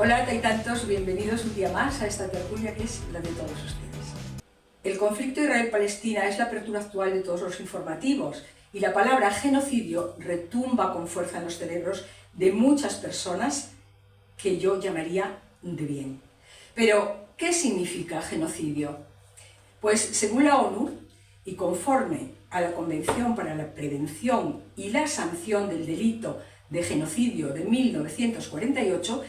Hola tantos, bienvenidos un día más a esta tertulia que es la de todos ustedes. El conflicto Israel-Palestina es la apertura actual de todos los informativos y la palabra genocidio retumba con fuerza en los cerebros de muchas personas que yo llamaría de bien. Pero, ¿qué significa genocidio? Pues según la ONU, y conforme a la Convención para la Prevención y la Sanción del Delito de Genocidio de 1948,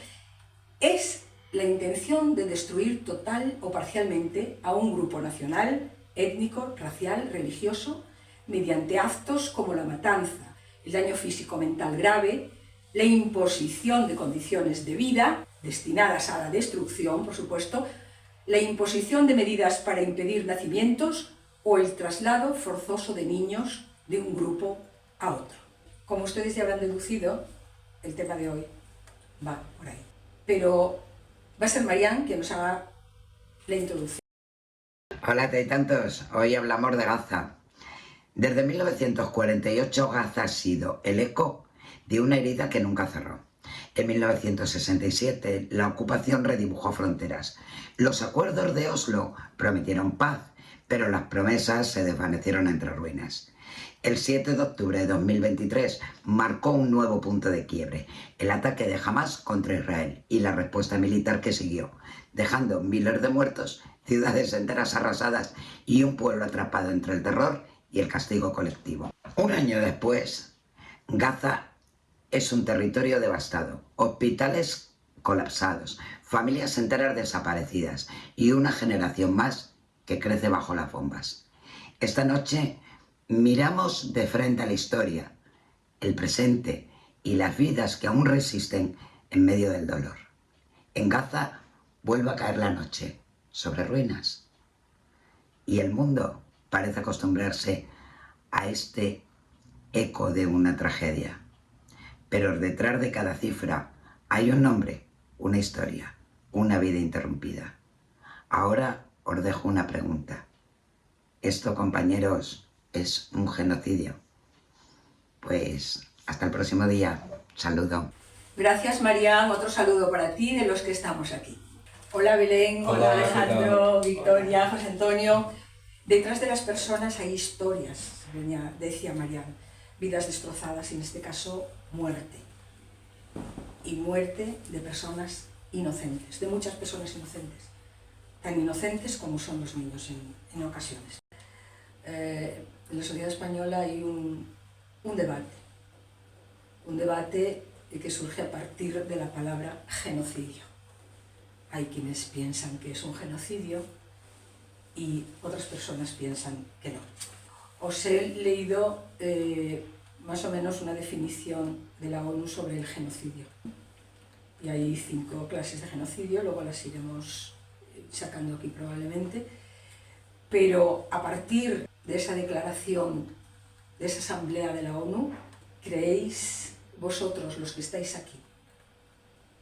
es la intención de destruir total o parcialmente a un grupo nacional, étnico, racial, religioso, mediante actos como la matanza, el daño físico-mental grave, la imposición de condiciones de vida destinadas a la destrucción, por supuesto, la imposición de medidas para impedir nacimientos o el traslado forzoso de niños de un grupo a otro. Como ustedes ya habrán deducido, el tema de hoy va por ahí. Pero va a ser Marian quien nos haga la introducción. Hola tantos, hoy hablamos de Gaza. Desde 1948 Gaza ha sido el eco de una herida que nunca cerró. En 1967 la ocupación redibujó fronteras. Los acuerdos de Oslo prometieron paz, pero las promesas se desvanecieron entre ruinas. El 7 de octubre de 2023 marcó un nuevo punto de quiebre, el ataque de Hamás contra Israel y la respuesta militar que siguió, dejando miles de muertos, ciudades enteras arrasadas y un pueblo atrapado entre el terror y el castigo colectivo. Un año después, Gaza es un territorio devastado, hospitales colapsados, familias enteras desaparecidas y una generación más que crece bajo las bombas. Esta noche miramos de frente a la historia, el presente y las vidas que aún resisten en medio del dolor. En Gaza vuelve a caer la noche sobre ruinas y el mundo parece acostumbrarse a este eco de una tragedia. Pero detrás de cada cifra hay un nombre, una historia, una vida interrumpida. Ahora os dejo una pregunta. ¿Esto, compañeros, es un genocidio? Pues hasta el próximo día. Saludo. Gracias, Marian. Otro saludo para ti de los que estamos aquí. Hola, Belén. Hola, Alejandro, Victoria, José Antonio. Detrás de las personas hay historias, decía Marian. Vidas destrozadas y, en este caso, muerte. Y muerte de personas inocentes, de muchas personas inocentes. Tan inocentes como son los niños en ocasiones. En la sociedad española hay un debate que surge a partir de la palabra genocidio. Hay quienes piensan que es un genocidio y otras personas piensan que no. Os he leído más o menos una definición de la ONU sobre el genocidio. Y hay 5 clases de genocidio, luego las iremos sacando aquí probablemente. Pero a partir de esa declaración, de esa asamblea de la ONU, ¿creéis vosotros, los que estáis aquí,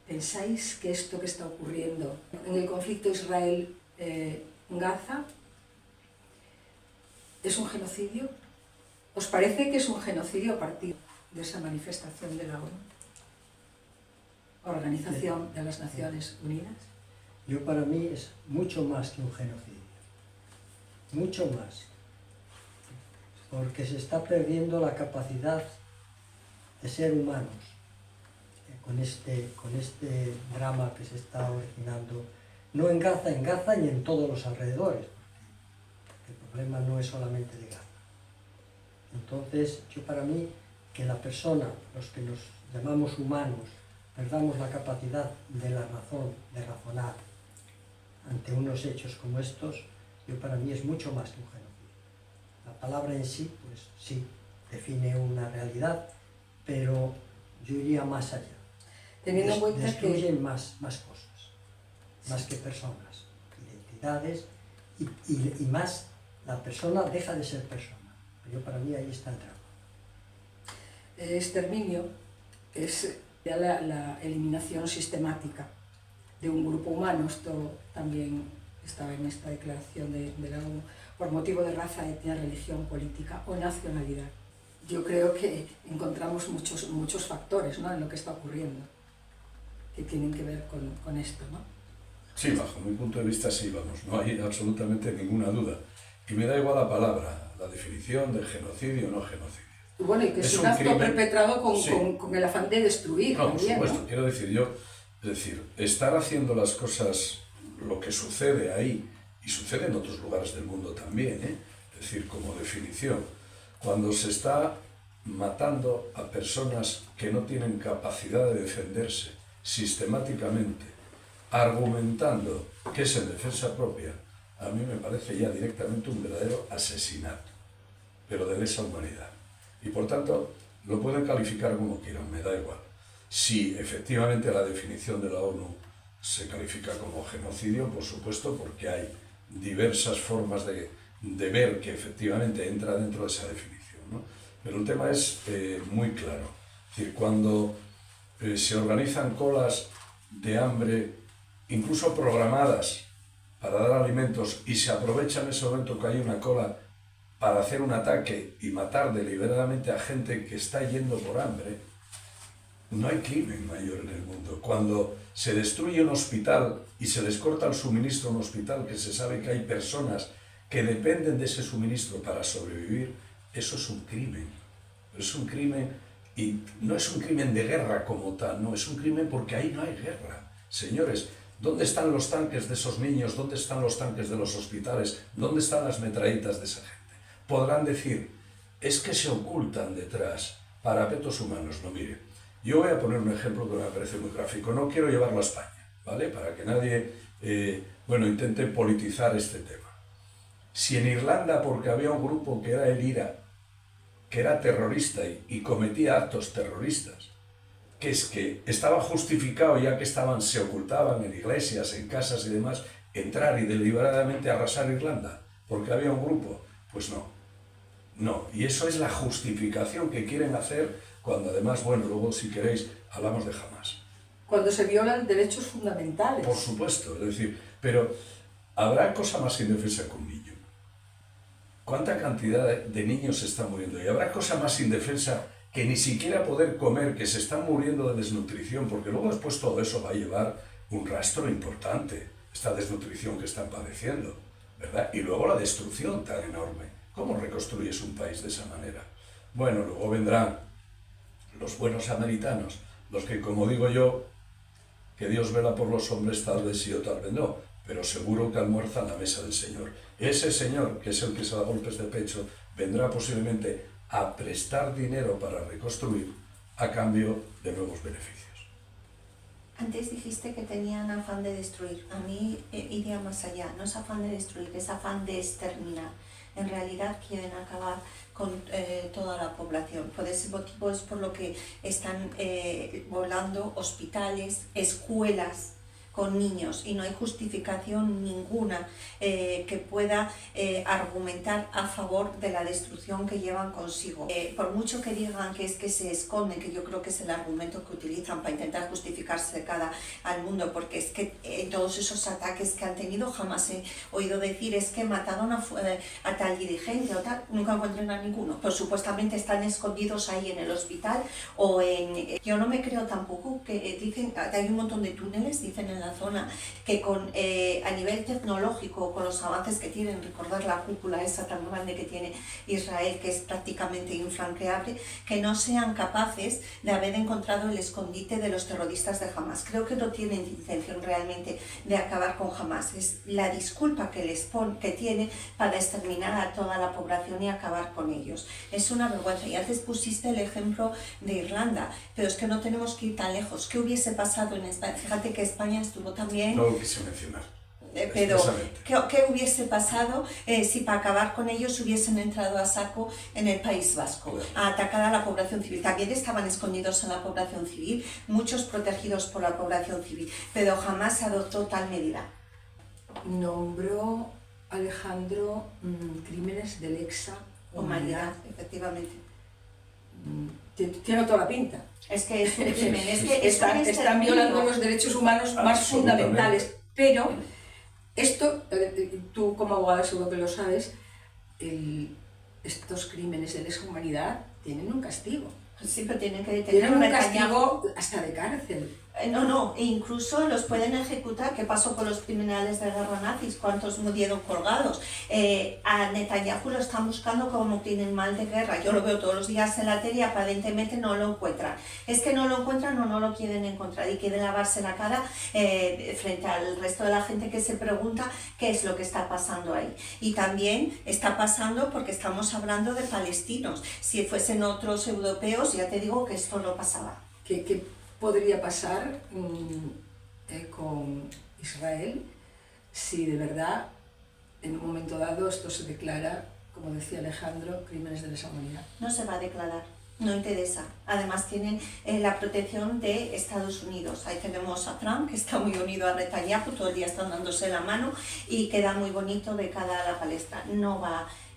pensáis que esto que está ocurriendo en el conflicto Israel-Gaza es un genocidio? ¿Os parece que es un genocidio a partir de esa manifestación de la ONU? Organización de las Naciones Unidas. Yo, para mí, es mucho más que un genocidio. Mucho más. Porque se está perdiendo la capacidad de ser humanos con este drama que se está originando, no en Gaza y en todos los alrededores, porque el problema no es solamente de Gaza. Entonces, para mí, que la persona, los que nos llamamos humanos, perdamos la capacidad de la razón, de razonar ante unos hechos como estos, para mí es mucho más que un genocidio. La palabra en sí, pues sí, define una realidad, pero yo iría más allá. Teniendo en cuenta destruyen más cosas, más que personas, identidades, y más la persona deja de ser persona. Pero para mí ahí está el drama. Exterminio es ya la eliminación sistemática de un grupo humano. Esto también estaba en esta declaración de la ONU, por motivo de raza, etnia, religión, política o nacionalidad. Yo creo que encontramos muchos factores, ¿no?, en lo que está ocurriendo. que tienen que ver con esto, ¿no? Sí, bajo mi punto de vista sí, vamos, no hay absolutamente ninguna duda. Y me da igual la palabra, la definición de genocidio o no genocidio. Y bueno, y que es un acto crimen perpetrado sí. con el afán de destruir. No, por también, supuesto, ¿no? quiero decir yo, es decir, estar haciendo las cosas, lo que sucede ahí, y sucede en otros lugares del mundo también, es decir, como definición, cuando se está matando a personas que no tienen capacidad de defenderse sistemáticamente, argumentando que es en defensa propia, a mí me parece ya directamente un verdadero asesinato, pero de lesa humanidad. Y por tanto, lo pueden calificar como quieran, me da igual. Si efectivamente la definición de la ONU se califica como genocidio, por supuesto, porque hay diversas formas de ver que efectivamente entra dentro de esa definición, ¿no? Pero el tema es muy claro. Es decir, cuando se organizan colas de hambre, incluso programadas para dar alimentos, y se aprovecha en ese momento que hay una cola para hacer un ataque y matar deliberadamente a gente que está yendo por hambre, no hay crimen mayor en el mundo. Cuando se destruye un hospital y se les corta el suministro a un hospital, que se sabe que hay personas que dependen de ese suministro para sobrevivir, eso es un crimen. Es un crimen, y no es un crimen de guerra como tal, no, es un crimen porque ahí no hay guerra. Señores, ¿dónde están los tanques de esos niños? ¿Dónde están los tanques de los hospitales? ¿Dónde están las metralletas de esa gente? Podrán decir, es que se ocultan detrás parapetos humanos. No, mire, yo voy a poner un ejemplo que me parece muy gráfico. No quiero llevarlo a España, ¿vale? Para que nadie, intente politizar este tema. Si en Irlanda, porque había un grupo que era el IRA, que era terrorista y cometía actos terroristas, que es que estaba justificado, ya que se ocultaban en iglesias, en casas y demás, entrar y deliberadamente arrasar Irlanda, porque había un grupo, pues no. No, y eso es la justificación que quieren hacer cuando además, bueno, luego si queréis hablamos de Hamás. Cuando se violan derechos fundamentales. Por supuesto, es decir, pero ¿habrá cosa más indefensa que un niño? ¿Cuánta cantidad de niños se están muriendo? ¿Y habrá cosa más indefensa que ni siquiera poder comer, que se están muriendo de desnutrición? Porque luego después todo eso va a llevar un rastro importante, esta desnutrición que están padeciendo, ¿verdad? Y luego la destrucción tan enorme. ¿Cómo reconstruyes un país de esa manera? Bueno, luego vendrán los buenos samaritanos, los que, como digo yo, que Dios vela por los hombres, tal vez sí o tal vez no, pero seguro que almuerzan a la mesa del Señor. Ese Señor, que es el que se da golpes de pecho, vendrá posiblemente a prestar dinero para reconstruir a cambio de nuevos beneficios. Antes dijiste que tenían afán de destruir. A mí iría más allá. No es afán de destruir, es afán de exterminar. En realidad quieren acabar con toda la población. Por ese motivo es por lo que están volando hospitales, escuelas con niños, y no hay justificación ninguna que pueda argumentar a favor de la destrucción que llevan consigo. Por mucho que digan que es que se esconden, que yo creo que es el argumento que utilizan para intentar justificarse de cara al mundo, porque es que en todos esos ataques que han tenido jamás he oído decir es que mataron a tal dirigente o tal, nunca encuentran a ninguno, pues supuestamente están escondidos ahí en el hospital o en... Yo no me creo tampoco que dicen, hay un montón de túneles, dicen en la zona, que a nivel tecnológico, con los avances que tienen, recordar la cúpula esa tan grande que tiene Israel, que es prácticamente infranqueable, que no sean capaces de haber encontrado el escondite de los terroristas de Hamás. Creo que no tienen intención realmente de acabar con Hamás, es la disculpa que tiene para exterminar a toda la población y acabar con ellos. Es una vergüenza. Y antes pusiste el ejemplo de Irlanda, pero es que no tenemos que ir tan lejos. ¿Qué hubiese pasado en España? Fíjate que España estuvo también... No lo quise mencionar. Pero, ¿qué hubiese pasado si para acabar con ellos hubiesen entrado a saco en el País Vasco, claro, a atacar a la población civil? También estaban escondidos en la población civil, muchos protegidos por la población civil, pero jamás se adoptó tal medida. Nombró Alejandro crímenes de lesa humanidad. Efectivamente. Tiene toda la pinta. Es que es un crimen, están violando los derechos humanos más fundamentales, pero esto, tú como abogada seguro que lo sabes, estos crímenes de lesa humanidad tienen un castigo. Sí, pero tienen que detener Tienen a un Netanyahu. castigo hasta de cárcel. No, e incluso los pueden ejecutar. ¿Qué pasó con los criminales de guerra nazis? ¿Cuántos murieron colgados? A Netanyahu lo están buscando como criminal de guerra. Yo lo veo todos los días en la tele y aparentemente no lo encuentran. Es que no lo encuentran o no lo quieren encontrar y quieren lavarse la cara frente al resto de la gente que se pregunta qué es lo que está pasando ahí. Y también está pasando porque estamos hablando de palestinos. Si fuesen otros europeos, ya te digo que esto no pasaba. ¿Qué podría pasar con Israel si de verdad en un momento dado esto se declara, como decía Alejandro, crímenes de lesa humanidad? No se va a declarar, no interesa. Además tienen la protección de Estados Unidos. Ahí tenemos a Trump, que está muy unido a Netanyahu, todo el día están dándose la mano y queda muy bonito de cara a la palestra.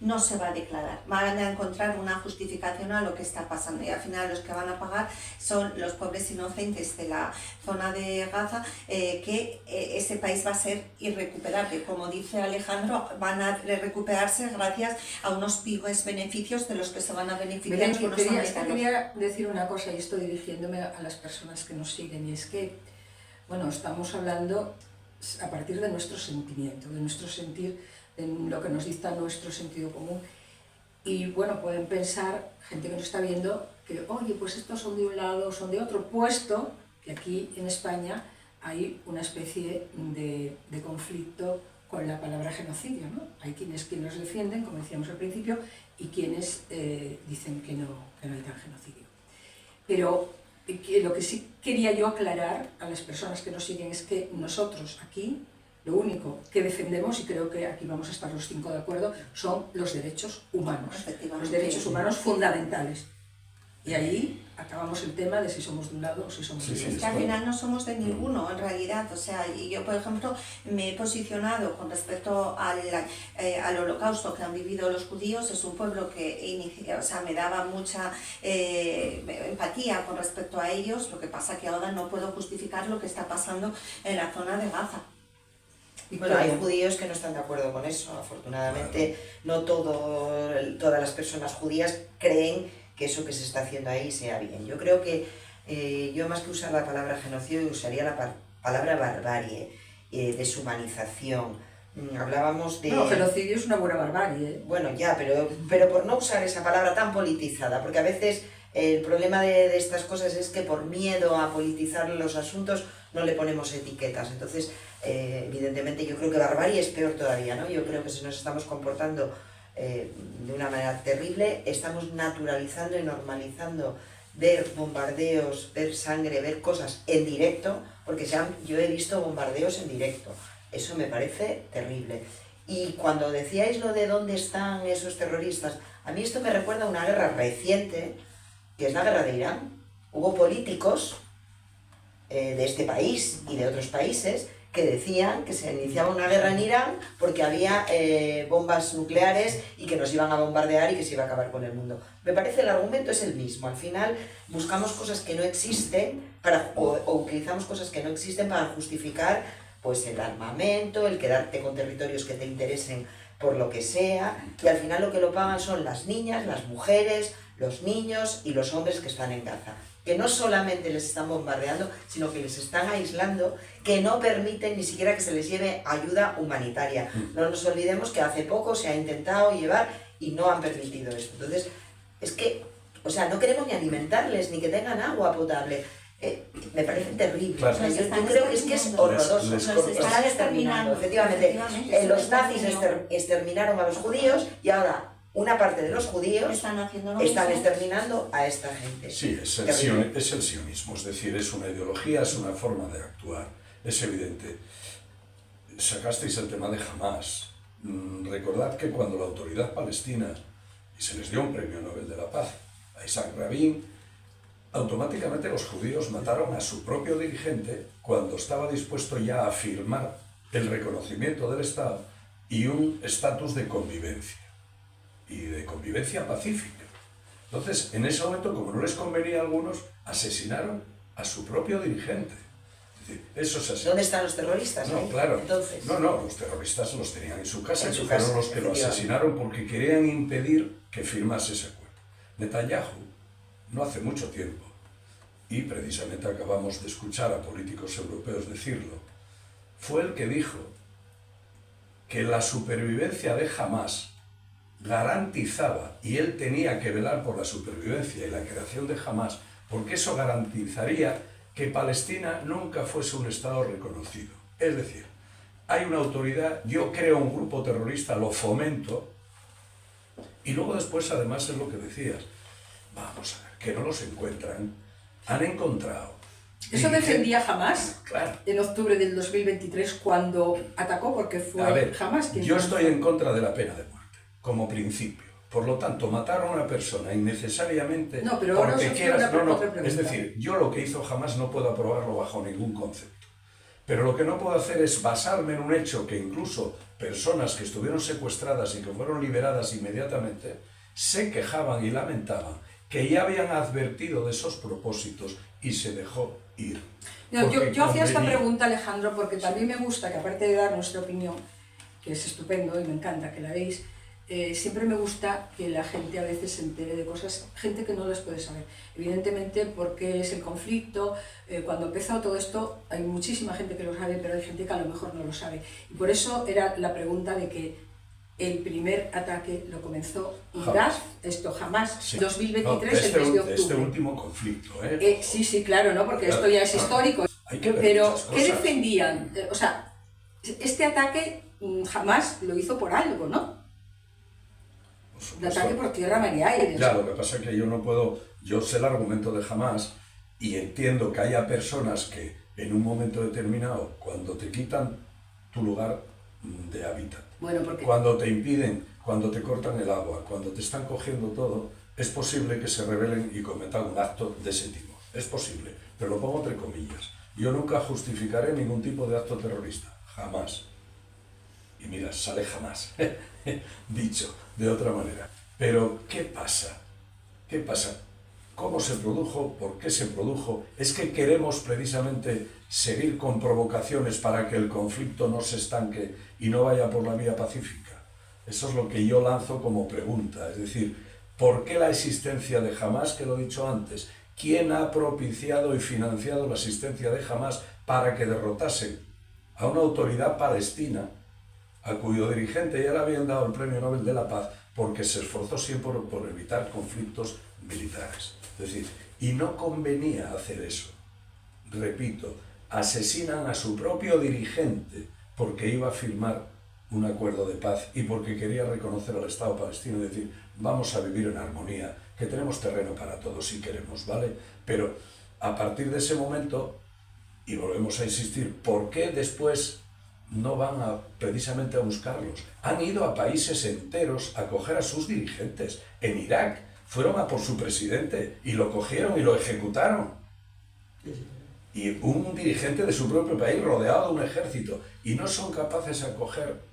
No se va a declarar. Van a encontrar una justificación a lo que está pasando y al final los que van a pagar son los pobres inocentes de la zona de Gaza, que ese país va a ser irrecuperable. Como dice Alejandro, van a recuperarse gracias a unos pibes beneficios de los que se van a beneficiar con los americanos. Quería decir una cosa, y estoy dirigiéndome a las personas que nos siguen, y es que, bueno, estamos hablando a partir de nuestro sentimiento, de nuestro sentir, de lo que nos dicta nuestro sentido común. Y bueno, pueden pensar, gente que nos está viendo, que oye, pues estos son de un lado, son de otro, puesto que aquí en España hay una especie de conflicto con la palabra genocidio, ¿no? Hay quienes los defienden, como decíamos al principio, y quienes dicen que no hay tal genocidio. Pero lo que sí quería yo aclarar a las personas que nos siguen es que nosotros aquí lo único que defendemos, y creo que aquí vamos a estar los 5 de acuerdo, son los derechos humanos, los derechos humanos fundamentales. Y ahí acabamos el tema de si somos de un lado o si somos de otro. Es que al final no somos de ninguno, en realidad. O sea, yo, por ejemplo, me he posicionado con respecto al holocausto que han vivido los judíos. Es un pueblo que me daba mucha empatía con respecto a ellos. Lo que pasa que ahora no puedo justificar lo que está pasando en la zona de Gaza. Bueno, hay judíos que no están de acuerdo con eso. Afortunadamente, no todas las personas judías creen que eso que se está haciendo ahí sea bien. Yo creo que yo, más que usar la palabra genocidio, usaría la palabra barbarie, deshumanización. Hablábamos de... No, genocidio es una buena barbarie, ¿eh? Bueno, ya, pero por no usar esa palabra tan politizada, porque a veces el problema de estas cosas es que por miedo a politizar los asuntos no le ponemos etiquetas. Entonces, evidentemente, yo creo que barbarie es peor todavía, ¿no? Yo creo que si nos estamos comportando de una manera terrible, estamos naturalizando y normalizando ver bombardeos, ver sangre, ver cosas en directo, porque yo he visto bombardeos en directo. Eso me parece terrible. Y cuando decíais lo de dónde están esos terroristas, a mí esto me recuerda a una guerra reciente, que es la guerra de Irán. Hubo políticos de este país y de otros países que decían que se iniciaba una guerra en Irán porque había bombas nucleares y que nos iban a bombardear y que se iba a acabar con el mundo. Me parece el argumento es el mismo. Al final buscamos cosas que no existen o utilizamos cosas que no existen para justificar pues el armamento, el quedarte con territorios que te interesen por lo que sea, y al final lo que lo pagan son las niñas, las mujeres, los niños y los hombres que están en Gaza, que no solamente les están bombardeando, sino que les están aislando, que no permiten ni siquiera que se les lleve ayuda humanitaria. No nos olvidemos que hace poco se ha intentado llevar y no han permitido esto. Entonces, es que, o sea, no queremos ni alimentarles, ni que tengan agua potable. Me parece terrible. Claro. O sea, yo creo que es horroroso. Les Están exterminando, efectivamente. Los nazis exterminaron a los judíos y ahora una parte de los judíos están exterminando a esta gente. Sí, es el sionismo, es decir, es una ideología, es una forma de actuar, es evidente. Sacasteis el tema de Hamás. Recordad que cuando la autoridad palestina, y se les dio un premio Nobel de la Paz, a Isaac Rabin, automáticamente los judíos mataron a su propio dirigente cuando estaba dispuesto ya a firmar el reconocimiento del Estado y un estatus de convivencia, y de convivencia pacífica. Entonces, en ese momento, como no les convenía a algunos, asesinaron a su propio dirigente. Es decir, eso es así. ¿Dónde están los terroristas? No, ahí? claro. Entonces, No, los terroristas los tenían en su casa, en su fueron casa, los que lo asesinaron porque querían impedir que firmase ese acuerdo. Netanyahu no hace mucho tiempo, y precisamente acabamos de escuchar a políticos europeos decirlo, fue el que dijo que la supervivencia de Hamás garantizaba, y él tenía que velar por la supervivencia y la creación de Hamás, porque eso garantizaría que Palestina nunca fuese un Estado reconocido. Es decir, hay una autoridad, yo creo un grupo terrorista, lo fomento, y luego después además es lo que decías, vamos a ver, que no los encuentran, han encontrado. Eso defendía Hamás, claro, en octubre del 2023 cuando atacó, porque fue a ver, Hamás quien... yo estoy en contra de la pena de muerte, como principio. Por lo tanto, matar a una persona innecesariamente No, pero ahora porque os quieras... quiero No, otra pregunta. es decir, yo lo que hizo Hamás no puedo aprobarlo bajo ningún concepto. Pero lo que no puedo hacer es basarme en un hecho que incluso personas que estuvieron secuestradas y que fueron liberadas inmediatamente se quejaban y lamentaban que ya habían advertido de esos propósitos y se dejó ir. No, yo hacía esta convenía. pregunta, Alejandro, porque también me gusta que, aparte de dar nuestra opinión, que es estupendo y me encanta que la veis, siempre me gusta que la gente a veces se entere de cosas, gente que no las puede saber. Evidentemente, porque es el conflicto, cuando empezó todo esto, hay muchísima gente que lo sabe, pero hay gente que a lo mejor no lo sabe. Y por eso era la pregunta de que el primer ataque lo comenzó Irak, esto Hamás, Sí. 2023, No, el mes de octubre. este último conflicto, Sí, sí, claro, ¿no? Porque Claro, esto ya es claro. histórico. Hay que ver Pero, muchas ¿qué cosas. defendían? O sea, este ataque jamás lo hizo por algo, ¿no? Por El supuesto. ataque por tierra, mar y aire. Ya, lo que pasa es que yo no puedo, yo sé el argumento de Hamás y entiendo que haya personas que en un momento determinado, cuando te quitan tu lugar de hábitat, Bueno, porque cuando te impiden, cuando te cortan el agua, cuando te están cogiendo todo, es posible que se rebelen y cometan un acto de ese tipo. Es posible, pero lo pongo entre comillas. Yo nunca justificaré ningún tipo de acto terrorista, jamás. Y mira, sale jamás, dicho de otra manera. Pero, ¿qué pasa? ¿Qué pasa? ¿Cómo se produjo? ¿Por qué se produjo? ¿Es que queremos precisamente seguir con provocaciones para que el conflicto no se estanque y no vaya por la vía pacífica? Eso es lo que yo lanzo como pregunta. Es decir, ¿por qué la existencia de Hamás, que lo he dicho antes? ¿Quién ha propiciado y financiado la existencia de Hamás para que derrotasen a una autoridad palestina a cuyo dirigente ya le habían dado el Premio Nobel de la Paz porque se esforzó siempre por evitar conflictos militares? Es decir, y no convenía hacer eso. Repito, asesinan a su propio dirigente porque iba a firmar un acuerdo de paz y porque quería reconocer al Estado palestino y decir, vamos a vivir en armonía, que tenemos terreno para todos si queremos, ¿vale? Pero a partir de ese momento, y volvemos a insistir, ¿por qué después no van precisamente a buscarlos? Han ido a países enteros a coger a sus dirigentes. En Irak fueron a por su presidente y lo cogieron y lo ejecutaron. Y un dirigente de su propio país rodeado de un ejército. Y no son capaces de acoger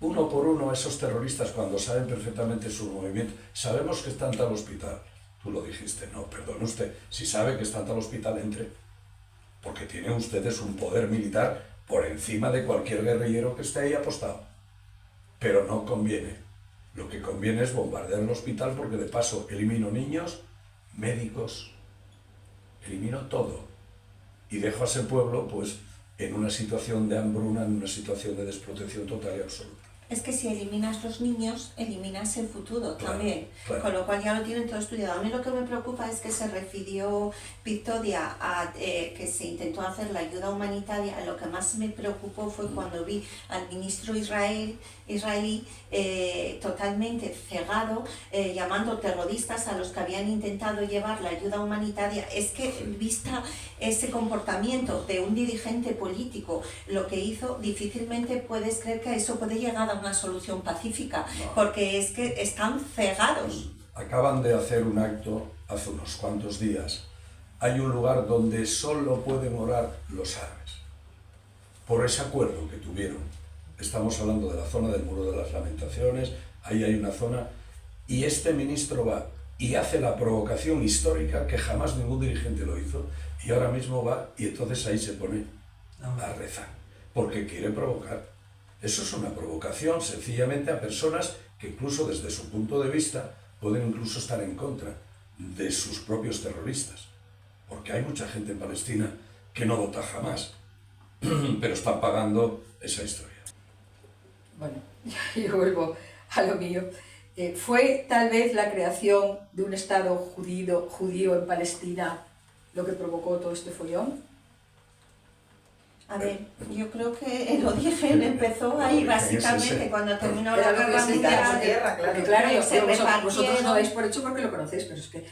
uno por uno a esos terroristas cuando saben perfectamente su movimiento. Sabemos que está en tal hospital. Tú lo dijiste, no, perdone usted. Si sabe que está en tal hospital, entre. Porque tienen ustedes un poder militar por encima de cualquier guerrillero que esté ahí apostado. Pero no conviene. Lo que conviene es bombardear el hospital porque de paso elimino niños, médicos, elimino todo. Y dejo a ese pueblo pues en una situación de hambruna, en una situación de desprotección total y absoluta. Es que si eliminas los niños, eliminas el futuro Claro, también, claro. con lo cual ya lo tienen todo estudiado. A mí lo que me preocupa es que se refirió Victoria a que se intentó hacer la ayuda humanitaria. Lo que más me preocupó fue cuando vi al ministro israelí totalmente cegado, llamando terroristas a los que habían intentado llevar la ayuda humanitaria. Es que vista ese comportamiento de un dirigente político, lo que hizo, difícilmente puedes creer que eso puede llegar a una solución pacífica, No. porque es que están cegados. Acaban de hacer un acto hace unos cuantos días. Hay un lugar donde solo pueden orar los árabes. Por ese acuerdo que tuvieron. Estamos hablando de la zona del Muro de las Lamentaciones, ahí hay una zona, y este ministro va y hace la provocación histórica que jamás ningún dirigente lo hizo, y ahora mismo va y entonces ahí se pone a rezar, porque quiere provocar. Eso es una provocación sencillamente a personas que incluso desde su punto de vista pueden incluso estar en contra de sus propios terroristas. Porque hay mucha gente en Palestina que no vota jamás, pero están pagando esa historia. Bueno, yo vuelvo a lo mío. ¿Fue tal vez la creación de un Estado judío en Palestina lo que provocó todo este follón? A ver, yo creo que el origen empezó ahí básicamente cuando terminó la guerra mundial. Claro, se vosotros no repartieron. dais por hecho porque lo conocéis, pero es que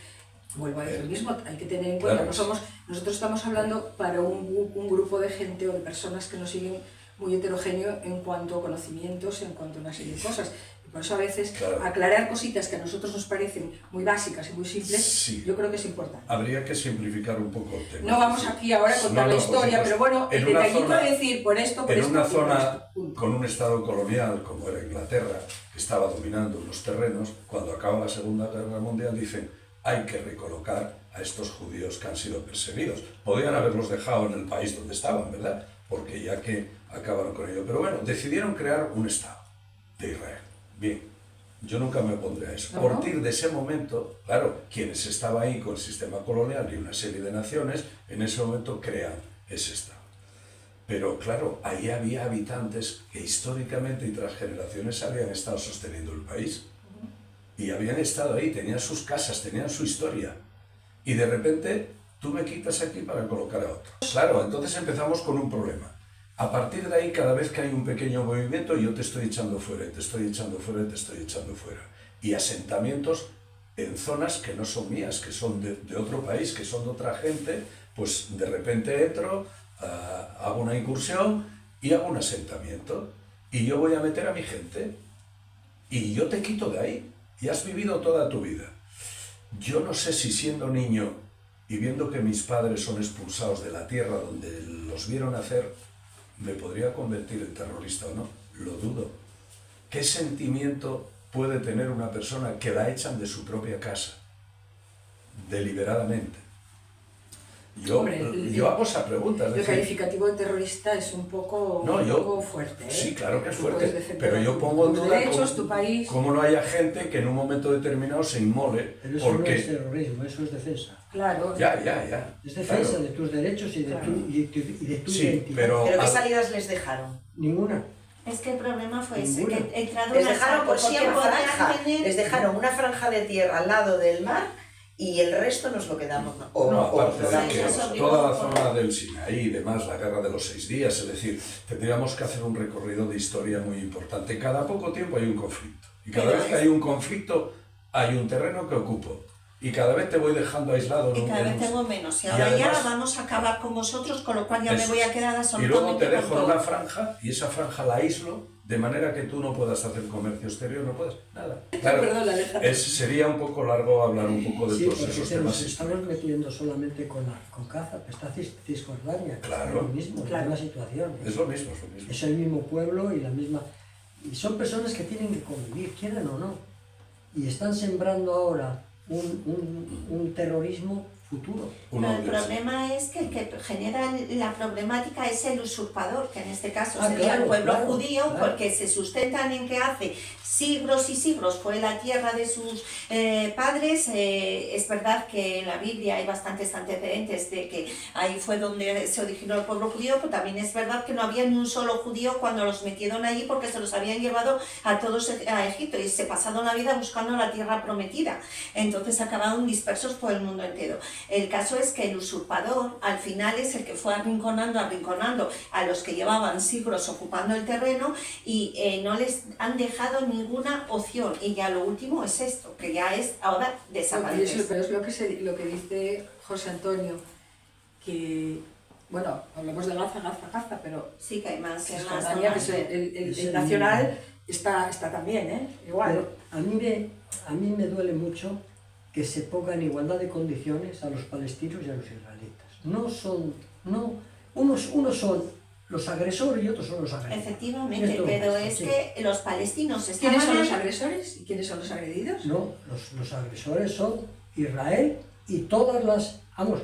vuelvo a decir lo mismo, hay que tener en cuenta, Claro. nosotros estamos hablando para un grupo de gente o de personas que nos siguen muy heterogéneo en cuanto a conocimientos, en cuanto a una serie de cosas. Y por eso a veces Claro. aclarar cositas que a nosotros nos parecen muy básicas y muy simples, Sí. yo creo que es importante. Habría que simplificar un poco el tema. No vamos aquí ahora a contar la por historia, supuesto. pero bueno, el En una detallito zona- de decir por esto, por En esto, una y por zona esto, punto. con un estado colonial como era Inglaterra, que estaba dominando unos terrenos, cuando acaba la Segunda Guerra Mundial dicen hay que recolocar a estos judíos que han sido perseguidos. Podían haberlos dejado en el país donde estaban, ¿verdad? Porque ya que acabaron con ello. Pero bueno, decidieron crear un Estado de Israel. Bien, yo nunca me opondré a eso. A Ajá. partir de ese momento, claro, quienes estaban ahí con el sistema colonial y una serie de naciones, en ese momento crean ese Estado. Pero claro, ahí había habitantes que históricamente y tras generaciones habían estado sosteniendo el país. Y habían estado ahí, tenían sus casas, tenían su historia. Y de repente tú me quitas aquí para colocar a otro. Claro, entonces empezamos con un problema. A partir de ahí, cada vez que hay un pequeño movimiento, yo te estoy echando fuera, y te estoy echando fuera, y te estoy echando fuera. Y asentamientos en zonas que no son mías, que son de otro país, que son de otra gente, pues de repente entro, hago una incursión y hago un asentamiento. Y yo voy a meter a mi gente. Y yo te quito de ahí. Y has vivido toda tu vida. Yo no sé si siendo niño y viendo que mis padres son expulsados de la tierra donde los vieron nacer, me podría convertir en terrorista o no. Lo dudo. ¿Qué sentimiento puede tener una persona que la echan de su propia casa? Deliberadamente. Hombre, yo hago esa pregunta. El calificativo de terrorista es un poco, No, un yo- poco fuerte. ¿eh? Sí, claro que es Tú puedes fuerte, defender pero yo pongo en tus duda derechos, tu país. cómo no haya gente que en un momento determinado se inmole Pero eso no es porque... terrorismo, eso es defensa. Claro. Ya. Es defensa Claro. de tus derechos y de Claro. y de tu Sí, identidad. pero- ¿Pero qué al- salidas les dejaron? Ninguna. Es que el problema fue ese, Ninguna. que entraron Les a dejaron saco, por sí porque una podían franja. tener- Les dejaron una franja de tierra al lado del mar y el resto nos lo quedamos. No, aparte lo de damos que nosotros. toda la zona del Sinaí y demás, la guerra de los 6 días, es decir, tendríamos que hacer un recorrido de historia muy importante. Cada poco tiempo hay un conflicto. Y cada Pero vez que hay un conflicto, hay un terreno que ocupo. Y cada vez te voy dejando aislado. Y en cada en vez un- tengo menos. Y y ahora además- ya vamos a acabar con vosotros, con lo cual ya me Eso voy a es. quedar Y luego absolutamente te con dejo en todo. una franja y esa franja la aíslo de manera que tú no puedas hacer comercio exterior, no puedas nada. Claro, Perdón, Alejandro. sería un poco largo hablar un poco de Sí, todos porque esos te temas nos estamos históricos. metiendo solamente con Gaza, pero está Cisjordania, que Claro. es lo mismo, Claro. es la situación. Es lo mismo, es lo mismo. Es el mismo pueblo y la misma... Y son personas que tienen que convivir, quieran o no. Y están sembrando ahora un terrorismo futuro. Uno Pero el de los- problema es que el que genera la problemática es el usurpador, que en este caso Ah, sería claro, el pueblo claro, judío, claro. porque se sustentan en que hace siglos y siglos fue la tierra de sus padres. Es verdad que en la Biblia hay bastantes antecedentes de que ahí fue donde se originó el pueblo judío, pero también es verdad que no había ni un solo judío cuando los metieron allí porque se los habían llevado a todos a Egipto y se pasaron la vida buscando la tierra prometida. Entonces acabaron dispersos por el mundo entero. El caso es que el usurpador al final es el que fue arrinconando a los que llevaban siglos ocupando el terreno y no les han dejado ninguna opción. Y ya lo último es esto, que ya es ahora desaparecer. Pero es lo que dice José Antonio, que, bueno, hablamos de Gaza, pero Sí que hay más, que hay más. Cisjordania, ¿no? que es el Es el nacional, está también, ¿eh? Igual. Pero a mí me duele mucho que se pongan en igualdad de condiciones a los palestinos y a los israelitas. Unos son los agresores y otros son los agredidos. Efectivamente, Esto pero pasa, es sí. que los palestinos estaban ¿Quiénes son los ahí. agresores y quiénes son los agredidos? No, los agresores son Israel y todas las, vamos,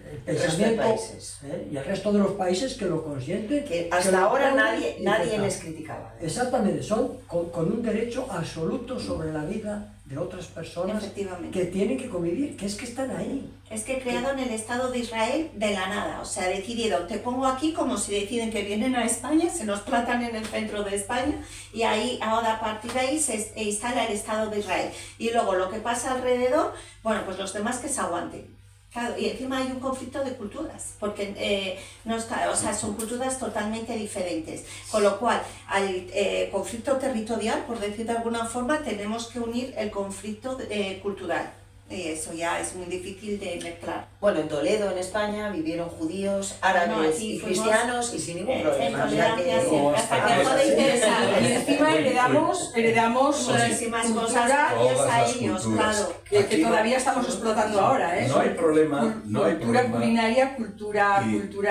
el resto de pensamiento países. y el resto de los países que lo consienten. Que hasta lo ahora apoyan y nadie tal. les criticaba. Exactamente, son con un derecho absoluto sobre la vida de otras personas Efectivamente. que tienen que convivir, que es que están ahí. Es que crearon el Estado de Israel de la nada, o sea, decidieron, te pongo aquí como si deciden que vienen a España, se nos plantan en el centro de España y ahí, ahora a partir de ahí se instala el Estado de Israel. Y luego lo que pasa alrededor, bueno, pues los demás que se aguanten. Claro, y encima hay un conflicto de culturas, porque o sea, son culturas totalmente diferentes. Con lo cual, al conflicto territorial, por decir de alguna forma, tenemos que unir el conflicto cultural. Y eso ya es muy difícil de mezclar. Bueno, en Toledo, en España, vivieron judíos, árabes aquí y fuimos, cristianos y sin ningún problema. O sea tolerancia que- siempre, hasta que dejó de interesar. Y encima heredamos Muchísimas cultura cosas gracias Todas a las ellos, culturas. claro. que Aquí no- todavía estamos explotando ahora, ¿eh? No hay problema, no hay Cultura problema. culinaria, cultura A nivel de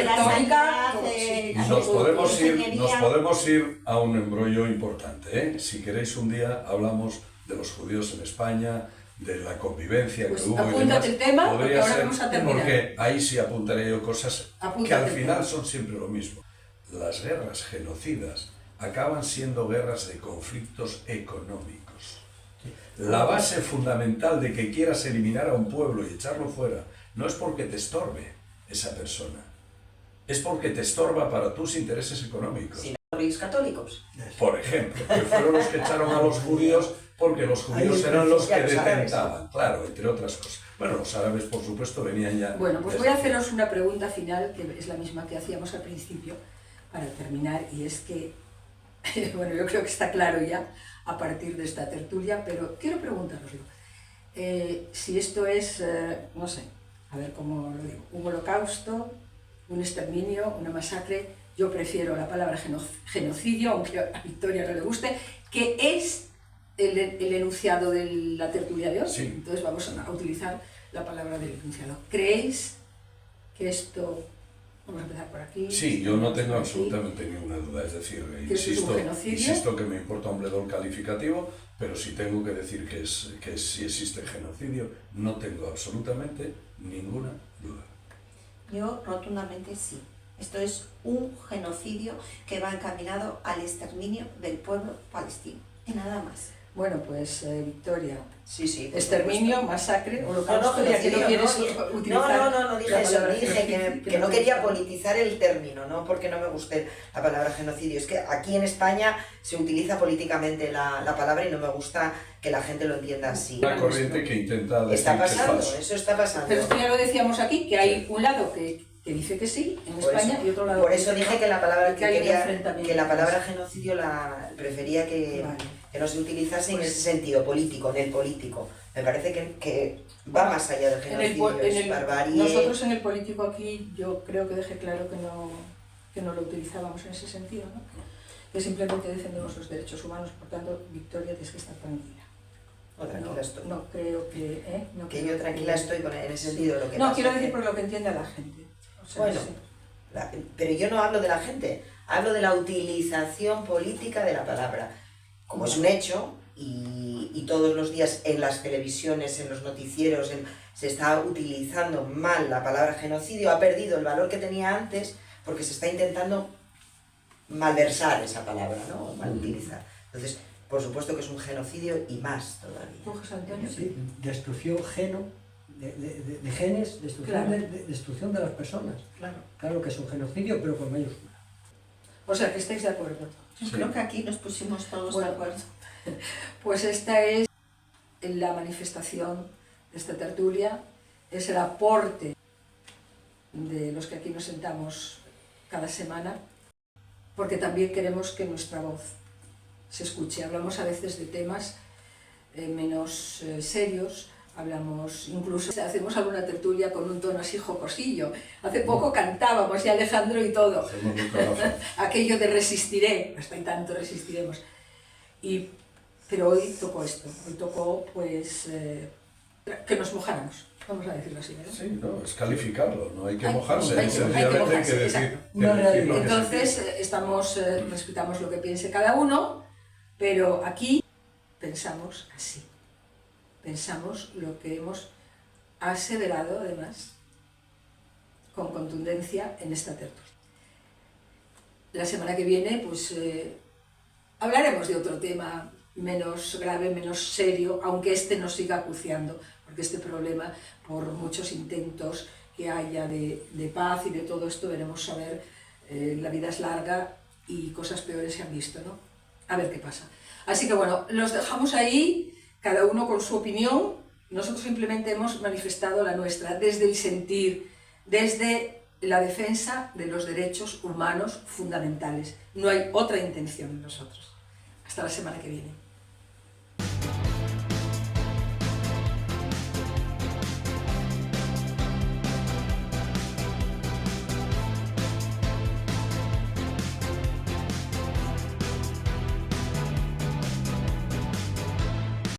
la arquitectónica, sanidad, todo, sí. Nos ingeniería. podemos ir a un embrollo importante, ¿eh? Si queréis un día hablamos de los judíos en España, de la convivencia Pues que hubo y apúntate demás. el tema, porque Podría ahora ser, vamos a terminar. porque ahí sí apuntaré yo cosas que Apúntate al el final tema. son siempre lo mismo. Las guerras genocidas acaban siendo guerras de conflictos económicos. La base fundamental de que quieras eliminar a un pueblo y echarlo fuera no es porque te estorbe esa persona, es porque te estorba para tus intereses económicos. Sin reyes católicos. Por ejemplo, que fueron los que echaron a los judíos porque los judíos Ahí eran los que ya los árabes. detentaban, claro, entre otras cosas. Bueno, los árabes, por supuesto, venían ya... Bueno, pues desde- voy a haceros una pregunta final, que es la misma que hacíamos al principio, para terminar, y es que, bueno, yo creo que está claro ya a partir de esta tertulia, pero quiero preguntároslo. Si esto es, no sé, a ver cómo lo digo, un holocausto, un exterminio, una masacre, yo prefiero la palabra genocidio, aunque a Victoria no le guste, que es el enunciado de la tertulia de hoy. Sí. Entonces vamos a utilizar la palabra del enunciado. ¿Creéis que esto, vamos a empezar por aquí? Sí, yo no tengo por aquí, absolutamente ninguna duda, es decir, ¿Que esto es un genocidio? insisto que me importa un bledo el calificativo, pero si tengo que decir que sí existe genocidio, no tengo absolutamente ninguna duda. Yo rotundamente sí. Esto es un genocidio que va encaminado al exterminio del pueblo palestino. Y nada más. Bueno, pues Victoria, Sí, sí. por exterminio, supuesto. masacre, No, holocausto, ya que no quieres utilizar no dije la eso, palabra dije genocidio, que no quería gusta. politizar el término, no porque no me guste la palabra genocidio, es que aquí en España se utiliza políticamente la palabra y no me gusta que la gente lo entienda así. Una corriente que intenta decir Está que es pasando, falso. eso está pasando. Pero esto ya lo decíamos aquí, que hay un lado que dice que sí, en Por España, eso- y otro lado Por que eso dice dije no, que la palabra y que hay un quería, enfrentamiento. que la palabra genocidio prefería que, Vale. que no se utilizase Pues- en ese sentido político, en el político. Me parece que va más allá del En el, genocidio, es barbarie. nosotros en el político aquí, yo creo que dejé claro que no lo utilizábamos en ese sentido, ¿no? Que simplemente defendemos los derechos humanos, por tanto, Victoria, tienes que estar tranquila. No, tranquila estoy. No creo que... No Que creo yo tranquila estoy en ese sentido. Lo que No, pasa quiero es decir que- por lo que entiende la gente. O sea, Bueno. sí. Pero yo no hablo de la gente, hablo de la utilización política de la palabra. Como es un hecho, y todos los días en las televisiones, en los noticieros, se está utilizando mal la palabra genocidio, ha perdido el valor que tenía antes porque se está intentando malversar esa palabra, ¿no? Mal utilizar. Entonces, por supuesto que es un genocidio y más todavía. ¿Tú, José Antonio? Sí, destrucción de genes, destrucción, Claro. destrucción de las personas. Claro. Claro que es un genocidio, pero con mayúscula. O sea, que estáis de acuerdo. Yo Sí. creo que aquí nos pusimos todos Bueno. de acuerdo. Pues esta es la manifestación de esta tertulia, es el aporte de los que aquí nos sentamos cada semana, porque también queremos que nuestra voz se escuche. Hablamos a veces de temas menos serios, hablamos, incluso hacemos alguna tertulia con un tono así jocosillo. Hace poco cantábamos, y Alejandro y todo, Hacemos un trabajo. aquello de resistiré, hasta y tanto resistiremos. Pero hoy tocó esto, hoy tocó pues que nos mojáramos, vamos a decirlo así, ¿verdad? Sí, no, es calificarlo, no hay que Hay- mojarse, hay que sencillamente hay que mojarse, decir, exacto. que No, decir lo que se Entonces piensa. respetamos lo que piense cada uno, pero aquí pensamos así, pensamos lo que hemos aseverado además con contundencia en esta tertulia. La semana que viene, pues, hablaremos de otro tema menos grave, menos serio, aunque este nos siga acuciando, porque este problema, por muchos intentos que haya de paz y de todo esto, veremos a ver, la vida es larga y cosas peores se han visto, ¿no? A ver qué pasa. Así que bueno, los dejamos ahí, cada uno con su opinión. Nosotros simplemente hemos manifestado la nuestra, desde el sentir, desde la defensa de los derechos humanos fundamentales. No hay otra intención en nosotros. Hasta la semana que viene.